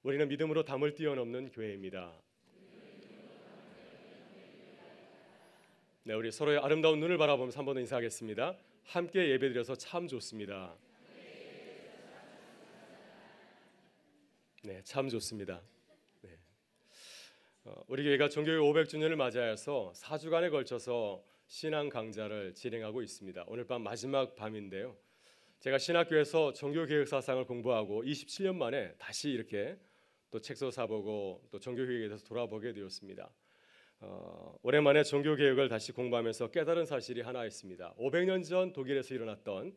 우리는 믿음으로 담을 뛰어넘는 교회입니다. 네, 우리 서로의 아름다운 눈을 바라보면서 한 번 더 인사하겠습니다. 함께 예배드려서 참 좋습니다. 네, 참 좋습니다. 네. 우리 교회가 종교회 500주년을 맞이하여서 4주간에 걸쳐서 신앙 강좌를 진행하고 있습니다. 오늘 밤 마지막 밤인데요. 제가 신학교에서 종교개혁 사상을 공부하고 27년 만에 다시 이렇게 또 책도 사보고 또 종교개혁에 대해서 돌아보게 되었습니다. 오랜만에 종교개혁을 다시 공부하면서 깨달은 사실이 하나 있습니다. 500년 전 독일에서 일어났던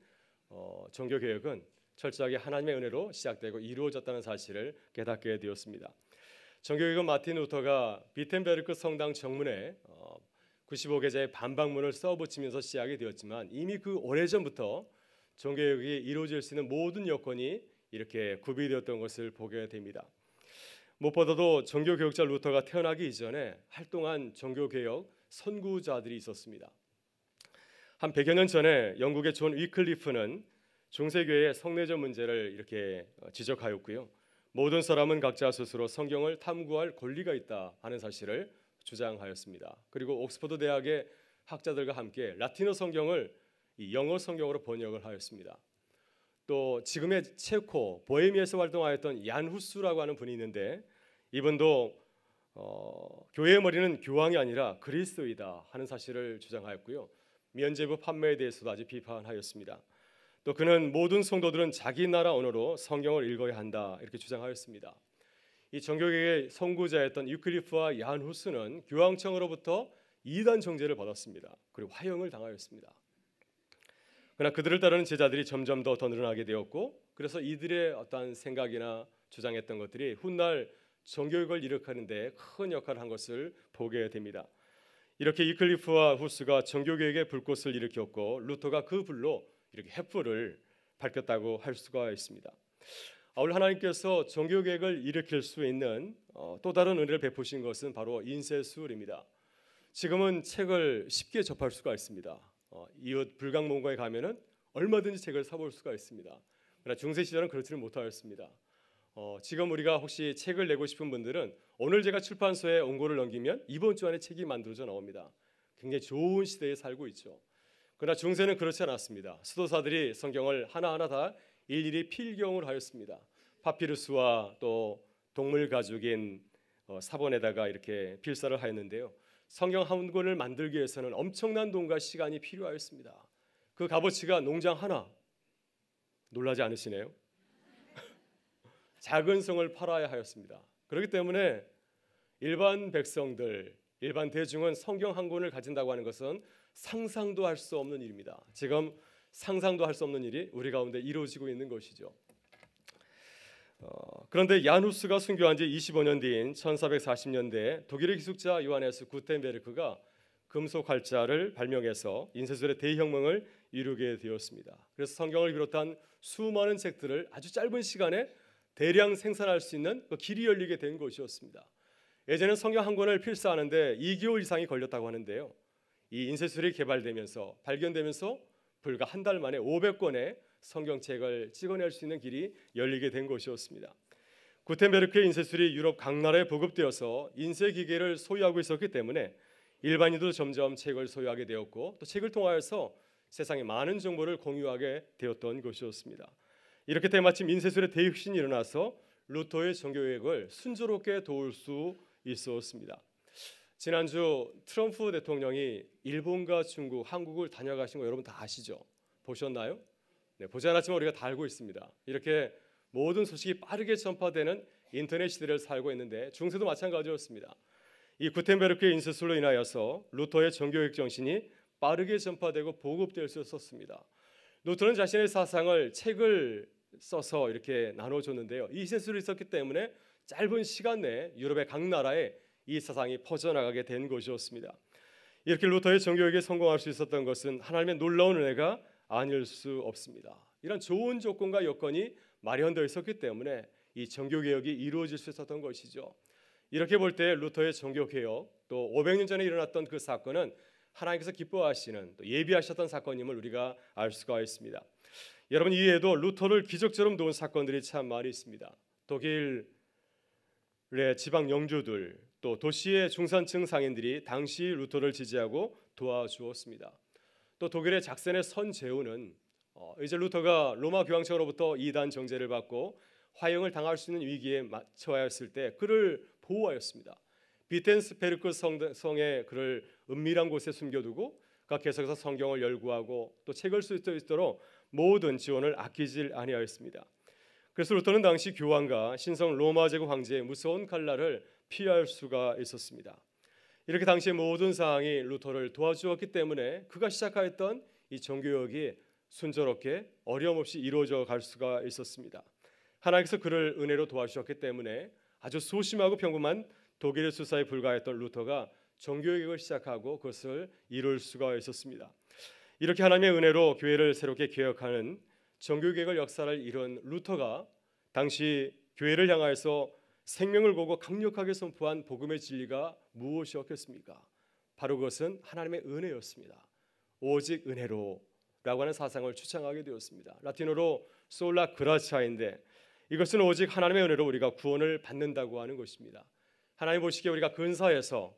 종교개혁은 철저하게 하나님의 은혜로 시작되고 이루어졌다는 사실을 깨닫게 되었습니다. 종교개혁은 마틴 루터가 비텐베르크 성당 정문에 95개자의 반박문을 써붙이면서 시작이 되었지만 이미 그 오래전부터 종교개혁이 이루어질 수 있는 모든 여건이 이렇게 구비되었던 것을 보게 됩니다. 무엇보다도 종교개혁자 루터가 태어나기 이전에 활동한 종교개혁 선구자들이 있었습니다. 한 100여 년 전에 영국의 존 위클리프는 중세교회의 성례적 문제를 이렇게 지적하였고요. 모든 사람은 각자 스스로 성경을 탐구할 권리가 있다 하는 사실을 주장하였습니다. 그리고 옥스퍼드 대학의 학자들과 함께 라틴어 성경을 영어 성경으로 번역을 하였습니다. 또 지금의 체코 보헤미아에서 활동하였던 얀 후스라고 하는 분이 있는데 이분도 교회의 머리는 교황이 아니라 그리스도이다 하는 사실을 주장하였고요. 면죄부 판매에 대해서도 아주 비판하였습니다. 또 그는 모든 성도들은 자기 나라 언어로 성경을 읽어야 한다 이렇게 주장하였습니다. 이 종교개혁의 선구자였던 유클리프와 얀 후스는 교황청으로부터 이단 정죄를 받았습니다. 그리고 화형을 당하였습니다. 그러나 그들을 따르는 제자들이 점점 더 늘어나게 되었고 그래서 이들의 어떤 생각이나 주장했던 것들이 훗날 종교개혁을 일으키는 데 큰 역할을 한 것을 보게 됩니다. 이렇게 이클리프와 후스가 종교개혁의 불꽃을 일으켰고 루터가 그 불로 이렇게 횃불을 밝혔다고 할 수가 있습니다. 오늘 하나님께서 종교개혁을 일으킬 수 있는 또 다른 은혜를 베푸신 것은 바로 인쇄술입니다. 지금은 책을 쉽게 접할 수가 있습니다. 이웃 불강문고에 가면은 얼마든지 책을 사볼 수가 있습니다. 그러나 중세 시절은 그렇지는 못하였습니다. 지금 우리가 혹시 책을 내고 싶은 분들은 오늘 제가 출판소에 원고를 넘기면 이번 주 안에 책이 만들어져 나옵니다. 굉장히 좋은 시대에 살고 있죠. 그러나 중세는 그렇지 않았습니다. 수도사들이 성경을 하나하나 다 일일이 필경을 하였습니다. 파피루스와 또 동물 가죽인 사본에다가 이렇게 필사를 하였는데요. 성경 한 권을 만들기 위해서는 엄청난 돈과 시간이 필요하였습니다. 그 값어치가 농장 하나, 놀라지 않으시네요? 작은 성을 팔아야 하였습니다. 그렇기 때문에 일반 백성들, 일반 대중은 성경 한 권을 가진다고 하는 것은 상상도 할 수 없는 일입니다. 지금 상상도 할 수 없는 일이 우리 가운데 이루어지고 있는 것이죠. 그런데 야누스가 순교한 지 25년 뒤인 1440년대 독일의 기숙자 요하네스 구텐베르크가 금속 활자를 발명해서 인쇄술의 대혁명을 이루게 되었습니다. 그래서 성경을 비롯한 수많은 책들을 아주 짧은 시간에 대량 생산할 수 있는 그 길이 열리게 된 것이었습니다. 예전에 성경 한 권을 필사하는데 2개월 이상이 걸렸다고 하는데요. 이 인쇄술이 개발되면서 발견되면서 불과 한 달 만에 500권의 성경책을 찍어낼 수 있는 길이 열리게 된 것이었습니다. 구텐베르크의 인쇄술이 유럽 각 나라에 보급되어서 인쇄기계를 소유하고 있었기 때문에 일반인도 점점 책을 소유하게 되었고 또 책을 통하여서 세상에 많은 정보를 공유하게 되었던 것이었습니다. 이렇게 때마침 인쇄술의 대혁신이 일어나서 루터의 종교개혁을 순조롭게 도울 수 있었습니다. 지난주 트럼프 대통령이 일본과 중국, 한국을 다녀가신 거 여러분 다 아시죠? 보셨나요? 네, 보지 않았지만 우리가 다 알고 있습니다. 이렇게 모든 소식이 빠르게 전파되는 인터넷 시대를 살고 있는데 중세도 마찬가지였습니다. 이 구텐베르크의 인쇄술로 인하여서 루터의 종교개혁 정신이 빠르게 전파되고 보급될 수 있었습니다. 루터는 자신의 사상을 책을 써서 이렇게 나눠줬는데요. 이 인쇄술이 있었기 때문에 짧은 시간 내에 유럽의 각 나라에 이 사상이 퍼져나가게 된 것이었습니다. 이렇게 루터의 종교개혁에 성공할 수 있었던 것은 하나님의 놀라운 은혜가 아닐 수 없습니다. 이런 좋은 조건과 여건이 마련되어 있었기 때문에 이 종교개혁이 이루어질 수 있었던 것이죠. 이렇게 볼 때 루터의 종교개혁 또 500년 전에 일어났던 그 사건은 하나님께서 기뻐하시는 또 예비하셨던 사건임을 우리가 알 수가 있습니다. 여러분 이외에도 루터를 기적처럼 도운 사건들이 참 많이 있습니다. 독일 지방 영주들 또 도시의 중산층 상인들이 당시 루터를 지지하고 도와주었습니다. 또 독일의 작센의 선제후는 이제 루터가 로마 교황청으로부터 이단 정죄를 받고 화형을 당할 수 있는 위기에 처하였을 때 그를 보호하였습니다. 비텐스베르크 성에 그를 은밀한 곳에 숨겨두고 그가 계속해서 성경을 열구하고 또 책을 쓸 수 있도록 모든 지원을 아끼질 아니하였습니다. 그래서 루터는 당시 교황과 신성 로마 제국 황제의 무서운 칼날을 피할 수가 있었습니다. 이렇게 당시의 모든 사항이 루터를 도와주었기 때문에 그가 시작하였던 이 종교개혁이 순조롭게 어려움 없이 이루어져 갈 수가 있었습니다. 하나님께서 그를 은혜로 도와주셨기 때문에 아주 소심하고 평범한 독일의 수사에 불과했던 루터가 종교개혁을 시작하고 그것을 이룰 수가 있었습니다. 이렇게 하나님의 은혜로 교회를 새롭게 개혁하는 종교개혁의 역사를 이룬 루터가 당시 교회를 향하여서 생명을 걸고 강력하게 선포한 복음의 진리가 무엇이었겠습니까? 바로 그것은 하나님의 은혜였습니다. 오직 은혜로 라고 하는 사상을 주창하게 되었습니다. 라틴어로 솔라 그라치아인데 이것은 오직 하나님의 은혜로 우리가 구원을 받는다고 하는 것입니다. 하나님 보시기에 우리가 근사해서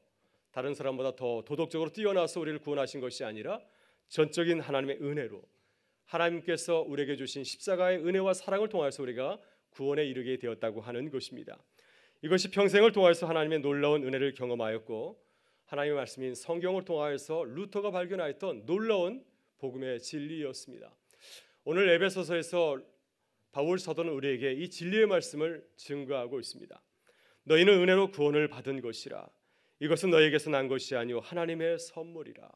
다른 사람보다 더 도덕적으로 뛰어나서 우리를 구원하신 것이 아니라 전적인 하나님의 은혜로 하나님께서 우리에게 주신 십자가의 은혜와 사랑을 통해서 우리가 구원에 이르게 되었다고 하는 것입니다. 이것이 평생을 통해서 하나님의 놀라운 은혜를 경험하였고 하나님의 말씀인 성경을 통하여서 루터가 발견하였던 놀라운 복음의 진리였습니다. 오늘 에베소서에서 바울 사도는 우리에게 이 진리의 말씀을 증거하고 있습니다. 너희는 은혜로 구원을 받은 것이라. 이것은 너희에게서 난 것이 아니요 하나님의 선물이라.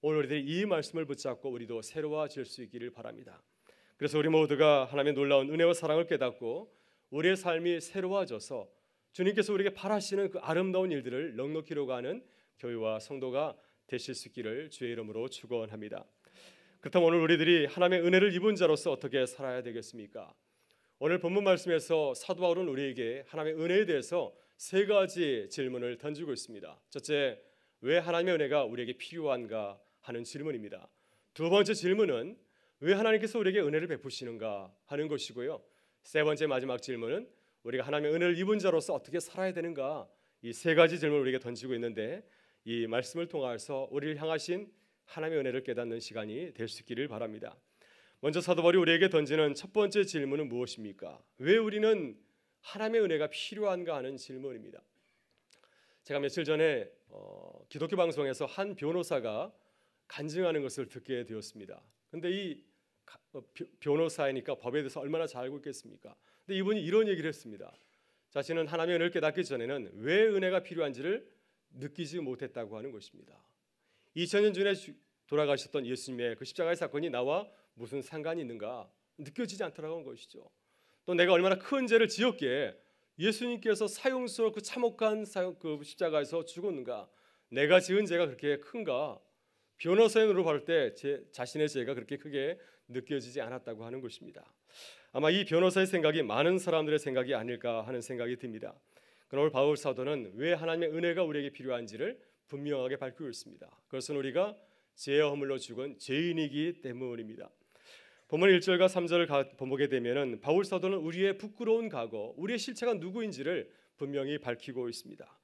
오늘 우리들이 이 말씀을 붙잡고 우리도 새로워질 수 있기를 바랍니다. 그래서 우리 모두가 하나님의 놀라운 은혜와 사랑을 깨닫고 우리의 삶이 새로워져서 주님께서 우리에게 바라시는 그 아름다운 일들을 넉넉히 이루어가는 교회와 성도가 되실 수 있기를 주의 이름으로 축원합니다. 그렇다면 오늘 우리들이 하나님의 은혜를 입은 자로서 어떻게 살아야 되겠습니까? 오늘 본문 말씀에서 사도 바울은 우리에게 하나님의 은혜에 대해서 세 가지 질문을 던지고 있습니다. 첫째, 왜 하나님의 은혜가 우리에게 필요한가 하는 질문입니다. 두 번째 질문은 왜 하나님께서 우리에게 은혜를 베푸시는가 하는 것이고요. 세 번째 마지막 질문은 우리가 하나님의 은혜를 입은 자로서 어떻게 살아야 되는가, 이 세 가지 질문을 우리에게 던지고 있는데 이 말씀을 통해서 우리를 향하신 하나님의 은혜를 깨닫는 시간이 될 수 있기를 바랍니다. 먼저 사도 바울이 우리에게 던지는 첫 번째 질문은 무엇입니까? 왜 우리는 하나님의 은혜가 필요한가 하는 질문입니다. 제가 며칠 전에 기독교 방송에서 한 변호사가 간증하는 것을 듣게 되었습니다. 근데 이 변호사이니까 법에 대해서 얼마나 잘 알고 있겠습니까? 근데 이분이 이런 얘기를 했습니다. 자신은 하나님의 은혜를 깨닫기 전에는 왜 은혜가 필요한지를 느끼지 못했다고 하는 것입니다. 2000년 전에 돌아가셨던 예수님의 그 십자가의 사건이 나와 무슨 상관이 있는가 느껴지지 않더라는 것이죠. 또 내가 얼마나 큰 죄를 지었기에 예수님께서 사형수로 그 참혹한 그 십자가에서 죽었는가, 내가 지은 죄가 그렇게 큰가, 변호사의 눈으로 볼 때 자신의 죄가 그렇게 크게 느껴지지 않았다고 하는 것입니다. 아마 이 변호사의 생각이 많은 사람들의 생각이 아닐까 하는 생각이 듭니다. 그러나 오늘 바울 사도는 왜 하나님의 은혜가 우리에게 필요한지를 분명하게 밝히고 있습니다. 그것은 우리가 죄와 허물로 죽은 죄인이기 때문입니다. 본문 1절과 3절을 보게 되면은 바울 사도는 우리의 부끄러운 과거, 우리의 실체가 누구인지를 분명히 밝히고 있습니다.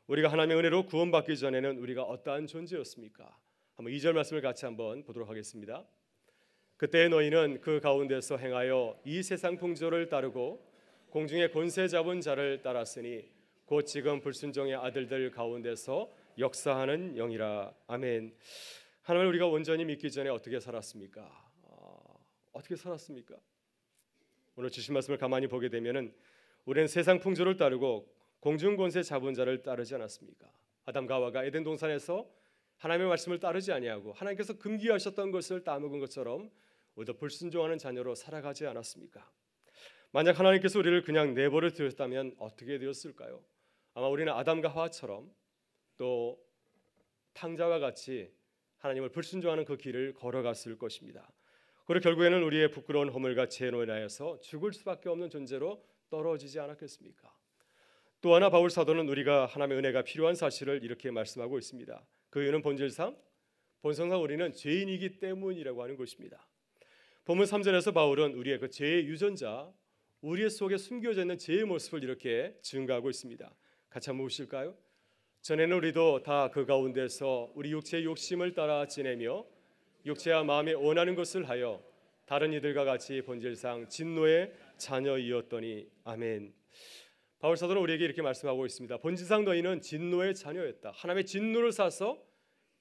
우리가 하나님의 은혜로 구원받기 전에는 우리가 어떠한 존재였습니까? 한번 2절 말씀을 같이 한번 보도록 하겠습니다. 그때 너희는 그 가운데서 행하여 이 세상 풍조를 따르고 공중의 권세 잡은 자를 따랐으니 곧 지금 불순종의 아들들 가운데서 역사하는 영이라. 아멘. 하나님을 우리가 온전히 믿기 전에 어떻게 살았습니까? 어떻게 살았습니까? 오늘 주신 말씀을 가만히 보게 되면은 우리는 세상 풍조를 따르고 공중 권세 잡은 자를 따르지 않았습니까? 아담과 하와가 에덴 동산에서 하나님의 말씀을 따르지 아니하고 하나님께서 금기하셨던 것을 따먹은 것처럼 우리도 불순종하는 자녀로 살아가지 않았습니까? 만약 하나님께서 우리를 그냥 내버려 두셨다면 어떻게 되었을까요? 아마 우리는 아담과 하와처럼 또 탕자와 같이 하나님을 불순종하는 그 길을 걸어갔을 것입니다. 그리고 결국에는 우리의 부끄러운 허물과 죄로 인하여서 죽을 수밖에 없는 존재로 떨어지지 않았겠습니까? 또 하나 바울 사도는 우리가 하나님의 은혜가 필요한 사실을 이렇게 말씀하고 있습니다. 그 이유는 본성상 우리는 죄인이기 때문이라고 하는 것입니다. 본문 3절에서 바울은 우리의 그 죄의 유전자, 우리의 속에 숨겨져 있는 죄의 모습을 이렇게 증거하고 있습니다. 같이 한번 보실까요? 전에는 우리도 다 그 가운데서 우리 육체의 욕심을 따라 지내며 육체와 마음에 원하는 것을 하여 다른 이들과 같이 본질상 진노의 자녀이었더니. 아멘. 바울 사도는 우리에게 이렇게 말씀하고 있습니다. 본질상 너희는 진노의 자녀였다. 하나님의 진노를 사서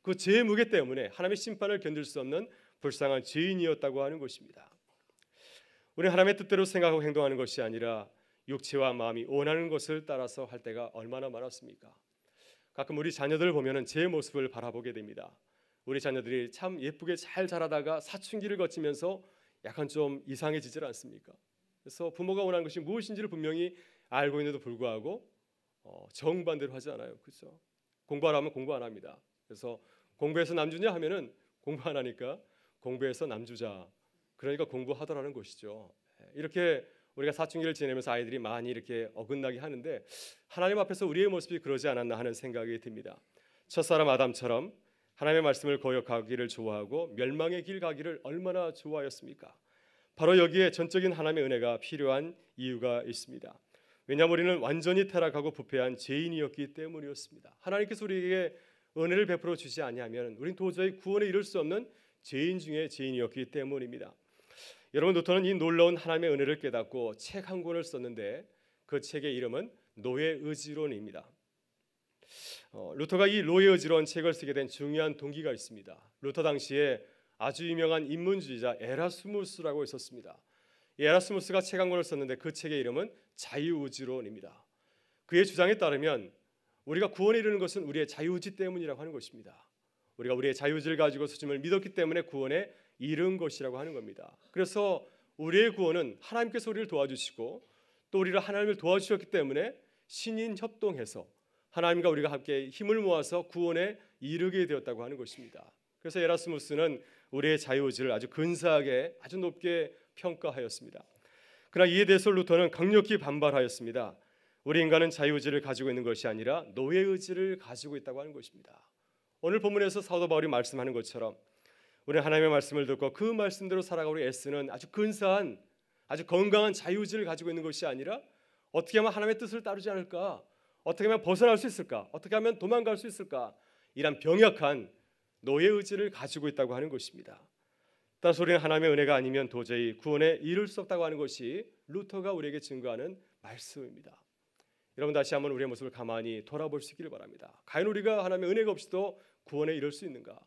그 죄의 무게 때문에 하나님의 심판을 견딜 수 없는 불쌍한 죄인이었다고 하는 것입니다. 우리는 하나님의 뜻대로 생각하고 행동하는 것이 아니라 육체와 마음이 원하는 것을 따라서 할 때가 얼마나 많았습니까? 가끔 우리 자녀들을 보면 제 모습을 바라보게 됩니다. 우리 자녀들이 참 예쁘게 잘 자라다가 사춘기를 거치면서 약간 좀 이상해지질 않습니까? 그래서 부모가 원하는 것이 무엇인지를 분명히 알고 있는데도 불구하고 정반대로 하지 않아요. 그렇죠? 공부하라면 공부 안 합니다. 그래서 공부해서 남주냐 하면은 공부 안 하니까 공부해서 남주자. 그러니까 공부하더라는 것이죠. 이렇게 우리가 사춘기를 지내면서 아이들이 많이 이렇게 어긋나게 하는데 하나님 앞에서 우리의 모습이 그러지 않았나 하는 생각이 듭니다. 첫사람 아담처럼 하나님의 말씀을 거역하기를 좋아하고 멸망의 길 가기를 얼마나 좋아하였습니까? 바로 여기에 전적인 하나님의 은혜가 필요한 이유가 있습니다. 왜냐하면 우리는 완전히 타락하고 부패한 죄인이었기 때문이었습니다. 하나님께서 우리에게 은혜를 베풀어 주지 아니하면 우리는 도저히 구원에 이를 수 없는 죄인 중에 죄인이었기 때문입니다. 여러분, 루터는 이 놀라운 하나님의 은혜를 깨닫고 책 한 권을 썼는데 그 책의 이름은 노예의지론입니다. 루터가 이 노예의지론 책을 쓰게 된 중요한 동기가 있습니다. 루터 당시에 아주 유명한 인문주의자 에라스무스라고 있었습니다. 이 에라스무스가 책 한 권을 썼는데 그 책의 이름은 자유의지론입니다. 그의 주장에 따르면 우리가 구원에 이르는 것은 우리의 자유의지 때문이라고 하는 것입니다. 우리가 우리의 자유의지를 가지고 주님을 믿었기 때문에 구원에 이른 것이라고 하는 겁니다. 그래서 우리의 구원은 하나님께서 우리를 도와주시고 또 우리를 하나님을 도와주셨기 때문에 신인 협동해서 하나님과 우리가 함께 힘을 모아서 구원에 이르게 되었다고 하는 것입니다. 그래서 에라스무스는 우리의 자유의지를 아주 근사하게 아주 높게 평가하였습니다. 그러나 이에 대해서 루터는 강력히 반발하였습니다. 우리 인간은 자유의지를 가지고 있는 것이 아니라 노예의지를 가지고 있다고 하는 것입니다. 오늘 본문에서 사도 바울이 말씀하는 것처럼 우리는 하나님의 말씀을 듣고 그 말씀대로 살아가고 애쓰는 아주 근사한 아주 건강한 자유의지를 가지고 있는 것이 아니라 어떻게 하면 하나님의 뜻을 따르지 않을까? 어떻게 하면 벗어날 수 있을까? 어떻게 하면 도망갈 수 있을까? 이런 병약한 노예의지를 가지고 있다고 하는 것입니다. 따라서 우리는 하나님의 은혜가 아니면 도저히 구원에 이를 수 없다고 하는 것이 루터가 우리에게 증거하는 말씀입니다. 여러분, 다시 한번 우리의 모습을 가만히 돌아볼 수 있기를 바랍니다. 과연 우리가 하나님의 은혜가 없이도 구원에 이를 수 있는가?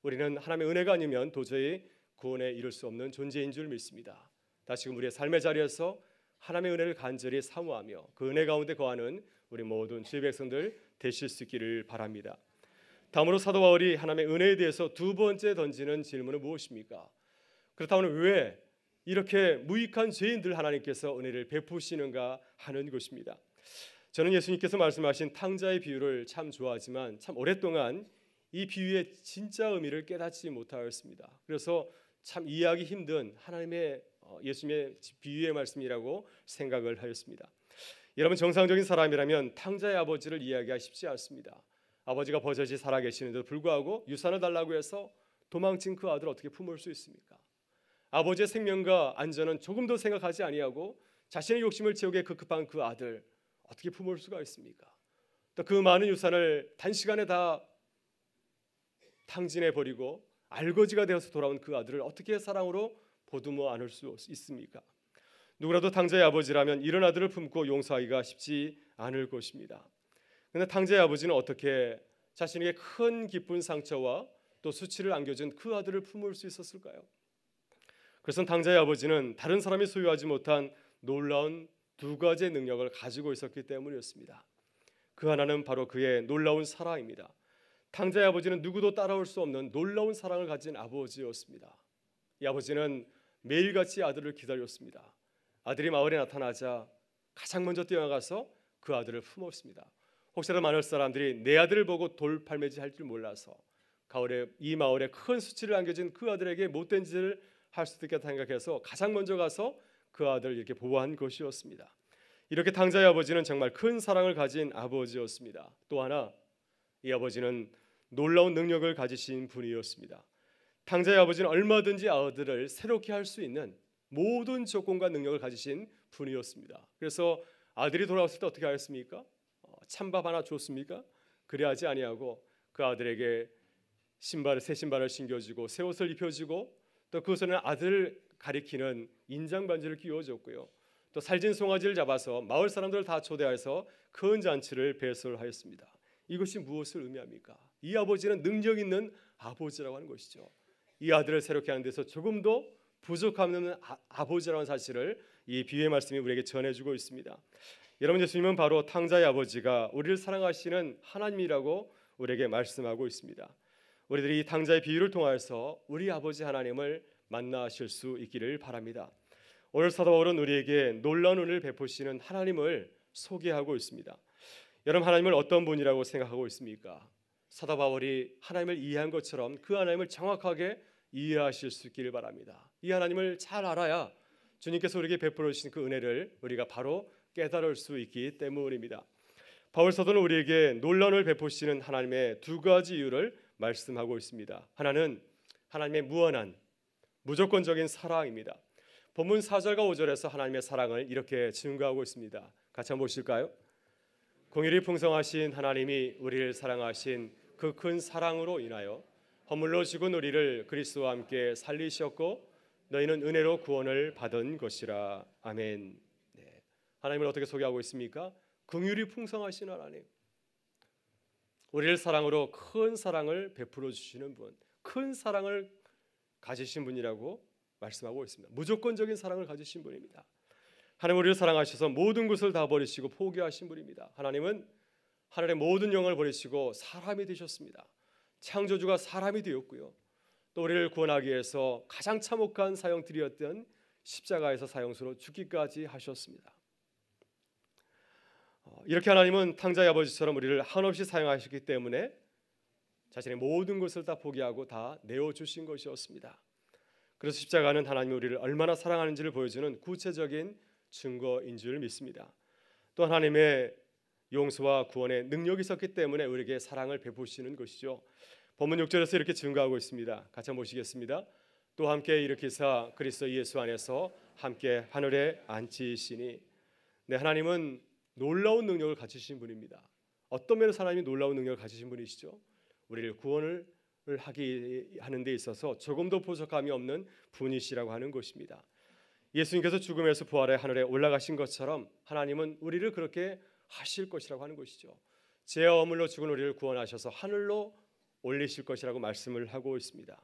우리는 하나님의 은혜가 아니면 도저히 구원에 이를 수 없는 존재인 줄 믿습니다. 다시금 우리의 삶의 자리에서 하나님의 은혜를 간절히 사모하며 그 은혜 가운데 거하는 우리 모든 주의 백성들 되실 수 있기를 바랍니다. 다음으로 사도 바울이 하나님의 은혜에 대해서 두 번째 던지는 질문은 무엇입니까? 그렇다면 왜 이렇게 무익한 죄인들 하나님께서 은혜를 베푸시는가 하는 것입니다. 저는 예수님께서 말씀하신 탕자의 비유를 참 좋아하지만 참 오랫동안 이 비유의 진짜 의미를 깨닫지 못하였습니다. 그래서 참 이해하기 힘든 하나님의 예수님의 비유의 말씀이라고 생각을 하였습니다. 여러분, 정상적인 사람이라면 탕자의 아버지를 이해하기가 쉽지 않습니다. 아버지가 버젓이 살아계시는데도 불구하고 유산을 달라고 해서 도망친 그 아들을 어떻게 품을 수 있습니까? 아버지의 생명과 안전은 조금도 생각하지 아니하고 자신의 욕심을 채우기에 급급한 그 아들 어떻게 품을 수가 있습니까? 또 그 많은 유산을 단시간에 다 탕진해 버리고 알거지가 되어서 돌아온 그 아들을 어떻게 사랑으로 보듬어 안을 수 있습니까? 누구라도 탕자의 아버지라면 이런 아들을 품고 용서하기가 쉽지 않을 것입니다. 그런데 탕자의 아버지는 어떻게 자신에게 큰 깊은 상처와 또 수치를 안겨준 그 아들을 품을 수 있었을까요? 그래서 탕자의 아버지는 다른 사람이 소유하지 못한 놀라운 두 가지의 능력을 가지고 있었기 때문이었습니다. 그 하나는 바로 그의 놀라운 사랑입니다. 탕자의 아버지는 누구도 따라올 수 없는 놀라운 사랑을 가진 아버지였습니다. 이 아버지는 매일같이 아들을 기다렸습니다. 아들이 마을에 나타나자 가장 먼저 뛰어나가서 그 아들을 품었습니다. 혹시라도 많은 사람들이 내 아들을 보고 돌팔매질 할 줄 몰라서 가을에 이 마을에 큰 수치를 안겨진 그 아들에게 못된 짓을 할 수도 있겠다 생각해서 가장 먼저 가서 그 아들을 이렇게 보호한 것이었습니다. 이렇게 탕자의 아버지는 정말 큰 사랑을 가진 아버지였습니다. 또 하나, 이 아버지는 놀라운 능력을 가지신 분이었습니다. 탕자의 아버지는 얼마든지 아들을 새롭게 할 수 있는 모든 조건과 능력을 가지신 분이었습니다. 그래서 아들이 돌아왔을 때 어떻게 하였습니까? 찬밥 하나 줬습니까? 그리하지 아니하고 그 아들에게 새 신발을 신겨주고 새 옷을 입혀주고 또 그 손에 아들을 가리키는 인장 반지를 끼워줬고요. 또 살진 송아지를 잡아서 마을 사람들을 다 초대해서 큰 잔치를 배설하였습니다. 이것이 무엇을 의미합니까? 이 아버지는 능력 있는 아버지라고 하는 것이죠. 이 아들을 새롭게 하는 데서 조금도 부족함 없는 아버지라는 사실을 이 비유의 말씀이 우리에게 전해주고 있습니다. 여러분, 예수님은 바로 탕자의 아버지가 우리를 사랑하시는 하나님이라고 우리에게 말씀하고 있습니다. 우리들이 이 탕자의 비유를 통하여서 우리 아버지 하나님을 만나실 수 있기를 바랍니다. 오늘 사도 바울은 우리에게 놀라운 은혜를 베푸시는 하나님을 소개하고 있습니다. 여러분, 하나님을 어떤 분이라고 생각하고 있습니까? 사도 바울이 하나님을 이해한 것처럼 그 하나님을 정확하게 이해하실 수 있기를 바랍니다. 이 하나님을 잘 알아야 주님께서 우리에게 베풀어 주신 그 은혜를 우리가 바로 깨달을 수 있기 때문입니다. 바울 사도는 우리에게 놀라운 은혜를 베푸시는 하나님의 두 가지 이유를 말씀하고 있습니다. 하나는 하나님의 무한한 무조건적인 사랑입니다. 본문 4절과 5절에서 하나님의 사랑을 이렇게 증거하고 있습니다. 같이 한번 보실까요? 공의를 풍성하신 하나님이 우리를 사랑하신 그 큰 사랑으로 인하여 허물로 죽은 우리를 그리스도와 함께 살리셨고 너희는 은혜로 구원을 받은 것이라. 아멘. 네. 하나님을 어떻게 소개하고 있습니까? 긍휼이 풍성하신 하나님, 우리를 사랑으로 큰 사랑을 베풀어 주시는 분, 큰 사랑을 가지신 분이라고 말씀하고 있습니다. 무조건적인 사랑을 가지신 분입니다. 하나님 우리를 사랑하셔서 모든 것을 다 버리시고 포기하신 분입니다. 하나님은 하늘의 모든 영광을 버리시고 사람이 되셨습니다. 창조주가 사람이 되었고요. 또 우리를 구원하기 위해서 가장 참혹한 사형들이었던 십자가에서 사형수로 죽기까지 하셨습니다. 이렇게 하나님은 탕자의 아버지처럼 우리를 한없이 사랑하셨기 때문에 자신의 모든 것을 다 포기하고 다 내어주신 것이었습니다. 그래서 십자가는 하나님이 우리를 얼마나 사랑하는지를 보여주는 구체적인 증거인 줄 믿습니다. 또 하나님의 용서와 구원의 능력이 있었기 때문에 우리에게 사랑을 베푸시는 것이죠. 본문 6절에서 이렇게 증거하고 있습니다. 같이 한번 보시겠습니다. 또 함께 일으키사 그리스도 예수 안에서 함께 하늘에 앉히시니. 네, 하나님은 놀라운 능력을 가지신 분입니다. 어떤 면에서 하나님이 놀라운 능력을 가지신 분이시죠? 우리를 구원을 하는 데 있어서 조금도 부족함이 없는 분이시라고 하는 것입니다. 예수님께서 죽음에서 부활해 하늘에 올라가신 것처럼 하나님은 우리를 그렇게 하실 것이라고 하는 것이죠. 죄와 허물로 죽은 우리를 구원하셔서 하늘로 올리실 것이라고 말씀을 하고 있습니다.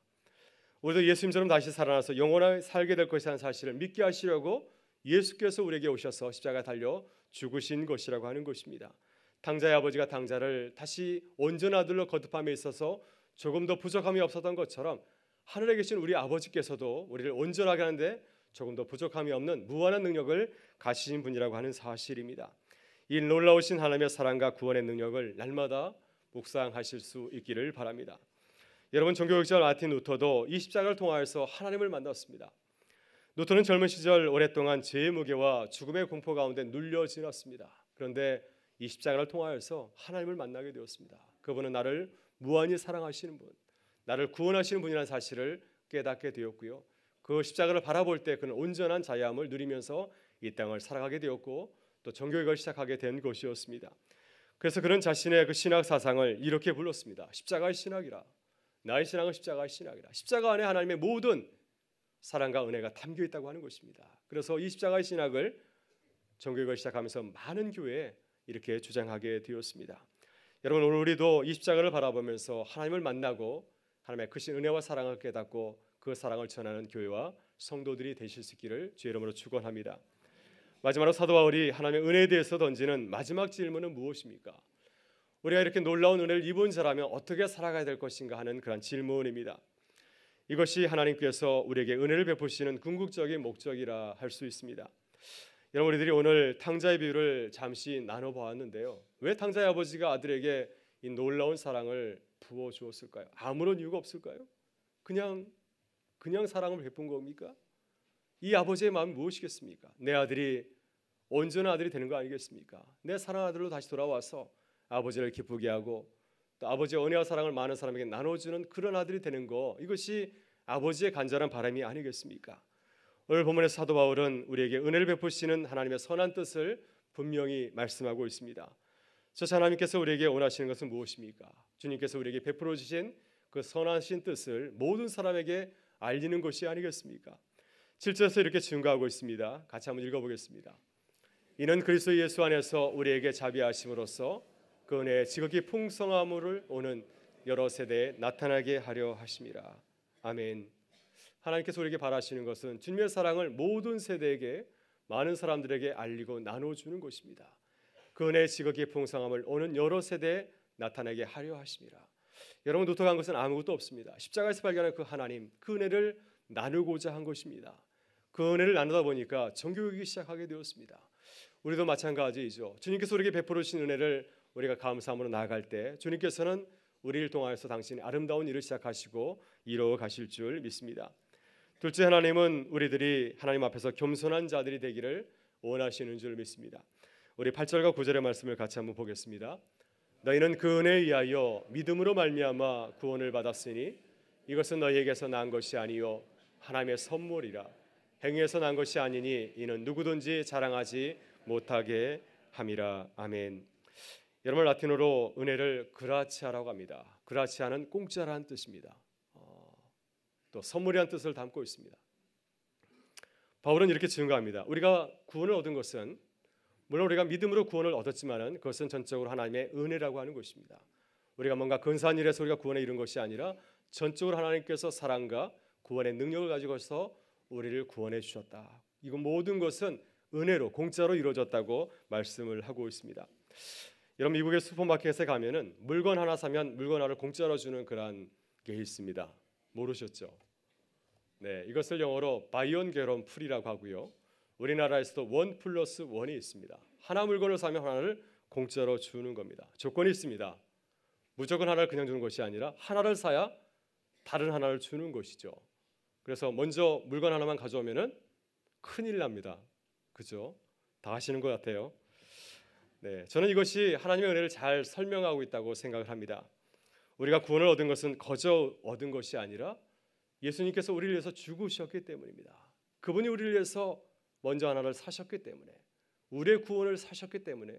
우리도 예수님처럼 다시 살아나서 영원하게 살게 될 것이라는 사실을 믿게 하시려고 예수께서 우리에게 오셔서 십자가에 달려 죽으신 것이라고 하는 것입니다. 탕자의 아버지가 탕자를 다시 온전한 아들로 거듭함에 있어서 조금 더 부족함이 없었던 것처럼 하늘에 계신 우리 아버지께서도 우리를 온전하게 하는데 조금 더 부족함이 없는 무한한 능력을 가지신 분이라고 하는 사실입니다. 이 놀라우신 하나님의 사랑과 구원의 능력을 날마다 묵상하실 수 있기를 바랍니다. 여러분, 종교학자 마틴 루터도 이 십자가를 통하여서 하나님을 만났습니다. 루터는 젊은 시절 오랫동안 죄의 무게와 죽음의 공포 가운데 눌려 지났습니다. 그런데 이 십자가를 통하여서 하나님을 만나게 되었습니다. 그분은 나를 무한히 사랑하시는 분, 나를 구원하시는 분이라는 사실을 깨닫게 되었고요. 그 십자가를 바라볼 때 그는 온전한 자유함을 누리면서 이 땅을 살아가게 되었고 또 종교개혁을 시작하게 된 것이었습니다. 그래서 그는 자신의 그 신학 사상을 이렇게 불렀습니다. 십자가의 신학이라. 나의 신앙은 십자가의 신학이라. 십자가 안에 하나님의 모든 사랑과 은혜가 담겨 있다고 하는 것입니다. 그래서 이 십자가의 신학을 종교개혁을 시작하면서 많은 교회에 이렇게 주장하게 되었습니다. 여러분, 오늘 우리도 이 십자가를 바라보면서 하나님을 만나고 하나님의 크신 은혜와 사랑을 깨닫고 그 사랑을 전하는 교회와 성도들이 되실 수 있기를 주의 이름으로 축원합니다. 마지막으로 사도 바울이 하나님의 은혜에 대해서 던지는 마지막 질문은 무엇입니까? 우리가 이렇게 놀라운 은혜를 입은 자라면 어떻게 살아가야 될 것인가 하는 그런 질문입니다. 이것이 하나님께서 우리에게 은혜를 베푸시는 궁극적인 목적이라 할 수 있습니다. 여러분, 우리들이 오늘 탕자의 비유를 잠시 나눠보았는데요. 왜 탕자의 아버지가 아들에게 이 놀라운 사랑을 부어주었을까요? 아무런 이유가 없을까요? 그냥 사랑을 베푼 겁니까? 이 아버지의 마음이 무엇이겠습니까? 내 아들이 온전한 아들이 되는 거 아니겠습니까? 내 사랑하는 아들로 다시 돌아와서 아버지를 기쁘게 하고 또 아버지의 은혜와 사랑을 많은 사람에게 나눠주는 그런 아들이 되는 거, 이것이 아버지의 간절한 바람이 아니겠습니까? 오늘 본문의 사도 바울은 우리에게 은혜를 베푸시는 하나님의 선한 뜻을 분명히 말씀하고 있습니다. 저 하나님께서 우리에게 원하시는 것은 무엇입니까? 주님께서 우리에게 베풀어 주신 그 선하신 뜻을 모든 사람에게 알리는 것이 아니겠습니까? 7절에서 이렇게 증거하고 있습니다. 같이 한번 읽어보겠습니다. 이는 그리스도 예수 안에서 우리에게 자비하심으로써 그 은혜의 지극히 풍성함을 오는 여러 세대에 나타나게 하려 하심이라. 아멘. 하나님께서 우리에게 바라시는 것은 주님의 사랑을 모든 세대에게, 많은 사람들에게 알리고 나눠주는 것입니다. 그 은혜의 지극히 풍성함을 오는 여러 세대에 나타나게 하려 하심이라. 여러분, 독특한 것은 아무것도 없습니다. 십자가에서 발견한 그 하나님, 그 은혜를 나누고자 한 것입니다. 그 은혜를 나누다 보니까 정교육이 시작하게 되었습니다. 우리도 마찬가지이죠. 주님께서 우리에게 베풀어 주신 은혜를 우리가 감사함으로 나아갈 때 주님께서는 우리를 통하여서 당신의 아름다운 일을 시작하시고 이루어 가실 줄 믿습니다. 둘째, 하나님은 우리들이 하나님 앞에서 겸손한 자들이 되기를 원하시는 줄 믿습니다. 우리 8절과 9절의 말씀을 같이 한번 보겠습니다. 너희는 그 은혜에 의하여 믿음으로 말미암아 구원을 받았으니 이것은 너희에게서 난 것이 아니요 하나님의 선물이라. 행위에서 난 것이 아니니 이는 누구든지 자랑하지 못하게 함이라. 아멘. 여러분, 라틴어로 은혜를 그라치아라고 합니다. 그라치아는 공짜라는 뜻입니다. 또 선물이라는 뜻을 담고 있습니다. 바울은 이렇게 증거합니다. 우리가 구원을 얻은 것은, 물론 우리가 믿음으로 구원을 얻었지만은 그것은 전적으로 하나님의 은혜라고 하는 것입니다. 우리가 뭔가 근사한 일에서 우리가 구원에 이른 것이 아니라 전적으로 하나님께서 사랑과 구원의 능력을 가지고서 우리를 구원해 주셨다. 이거 모든 것은 은혜로, 공짜로 이루어졌다고 말씀을 하고 있습니다. 여러분, 미국의 슈퍼마켓에 가면은 물건 하나 사면 물건 하나를 공짜로 주는 그런 게 있습니다. 모르셨죠? 네, 이것을 영어로 바이 원 겟 원 프리라고 하고요. 우리나라에서도 1+1이 있습니다. 하나 물건을 사면 하나를 공짜로 주는 겁니다. 조건이 있습니다. 무조건 하나를 그냥 주는 것이 아니라 하나를 사야 다른 하나를 주는 것이죠. 그래서 먼저 물건 하나만 가져오면은 큰일 납니다. 그죠? 다 아시는 것 같아요. 네, 저는 이것이 하나님의 은혜를 잘 설명하고 있다고 생각을 합니다. 우리가 구원을 얻은 것은 거저 얻은 것이 아니라 예수님께서 우리를 위해서 죽으셨기 때문입니다. 그분이 우리를 위해서 먼저 하나를 사셨기 때문에, 우리의 구원을 사셨기 때문에,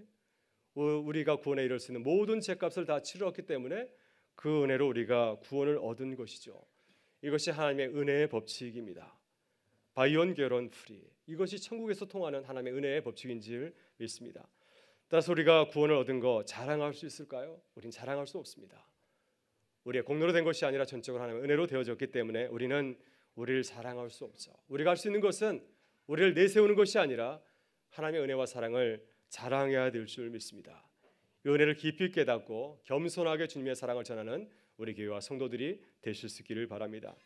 우리가 구원에 이를 수 있는 모든 죄값을 다 치렀기 때문에 그 은혜로 우리가 구원을 얻은 것이죠. 이것이 하나님의 은혜의 법칙입니다. 바이 원 겟 원 프리, 이것이 천국에서 통하는 하나님의 은혜의 법칙인 줄 믿습니다. 따라서 우리가 구원을 얻은 거 자랑할 수 있을까요? 우린 자랑할 수 없습니다. 우리의 공로로 된 것이 아니라 전적으로 하나님의 은혜로 되어졌기 때문에 우리는 우리를 자랑할 수 없죠. 우리가 할 수 있는 것은 우리를 내세우는 것이 아니라 하나님의 은혜와 사랑을 자랑해야 될 줄 믿습니다. 이 은혜를 깊이 깨닫고 겸손하게 주님의 사랑을 전하는 우리 교회와 성도들이 되실 수 있기를 바랍니다.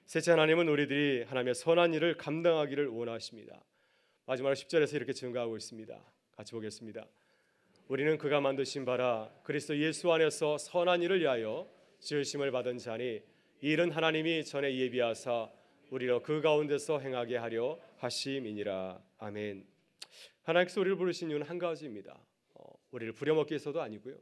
셋째, 하나님은 우리들이 하나님의 선한 일을 감당하기를 원하십니다. 마지막으로 10절에서 이렇게 증거하고 있습니다. 같이 보겠습니다. 우리는 그가 만드신 바라 그리스도 예수 안에서 선한 일을 위하여 지으심을 받은 자니 이 일은 하나님이 전에 예비하사 우리로 그 가운데서 행하게 하려 하심이니라. 아멘. 하나님께서 우리를 부르신 이유는 한 가지입니다. 우리를 부려먹기 위해서도 아니고요,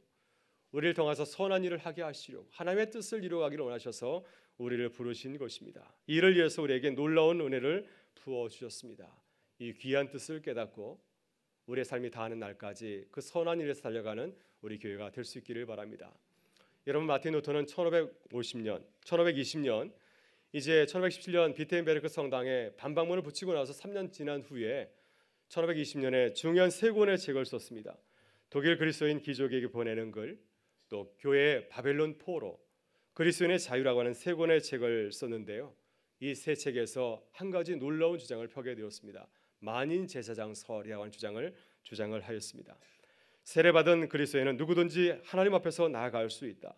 우리를 통해서 선한 일을 하게 하시려고 하나님의 뜻을 이루어가기를 원하셔서 우리를 부르신 것입니다. 이를 위해서 우리에게 놀라운 은혜를 부어주셨습니다. 이 귀한 뜻을 깨닫고 우리의 삶이 다하는 날까지 그 선한 일에서 달려가는 우리 교회가 될 수 있기를 바랍니다. 여러분, 마틴 루터는 1520년 이제 1517년 비텐베르크 성당에 반박문을 붙이고 나서 3년 지난 후에 1520년에 중요한 3권의 책을 썼습니다. 독일 그리스도인 귀족에게 보내는 글, 또 교회의 바벨론 포로, 그리스도인의 자유라고 하는 3권의 책을 썼는데요. 이 세 책에서 한 가지 놀라운 주장을 펴게 되었습니다. 만인 제사장설이라고 하는 주장을 하였습니다. 세례받은 그리스도인은 누구든지 하나님 앞에서 나아갈 수 있다.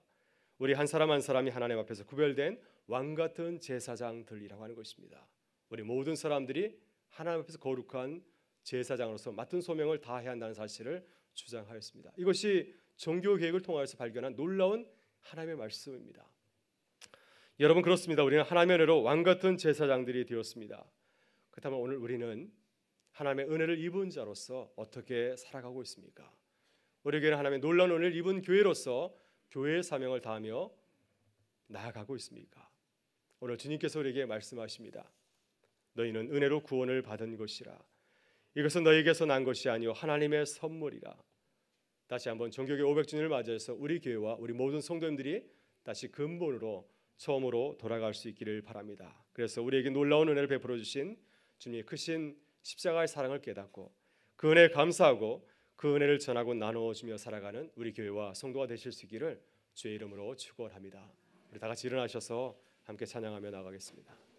우리 한 사람 한 사람이 하나님 앞에서 구별된 왕 같은 제사장들이라고 하는 것입니다. 우리 모든 사람들이 하나님 앞에서 거룩한 제사장으로서 맡은 소명을 다해야 한다는 사실을 주장하였습니다. 이것이 종교 개혁을 통하여서 발견한 놀라운 하나님의 말씀입니다. 여러분, 그렇습니다. 우리는 하나님의 은혜로 왕 같은 제사장들이 되었습니다. 그렇다면 오늘 우리는 하나님의 은혜를 입은 자로서 어떻게 살아가고 있습니까? 우리 교회는 하나님의 놀라운 은혜를 입은 교회로서 교회의 사명을 다하며 나아가고 있습니까? 오늘 주님께서 우리에게 말씀하십니다. 너희는 은혜로 구원을 받은 것이라. 이것은 너희에게서 난 것이 아니요 하나님의 선물이라. 다시 한번 정교회 500주년을 맞이해서 우리 교회와 우리 모든 성도님들이 다시 근본으로 처음으로 돌아갈 수 있기를 바랍니다. 그래서 우리에게 놀라운 은혜를 베풀어 주신 주님의 크신 십자가의 사랑을 깨닫고 그 은혜에 감사하고 그 은혜를 전하고 나누어주며 살아가는 우리 교회와 성도가 되실 수 있기를 주의 이름으로 축원합니다. 우리 다 같이 일어나셔서 함께 찬양하며 나가겠습니다.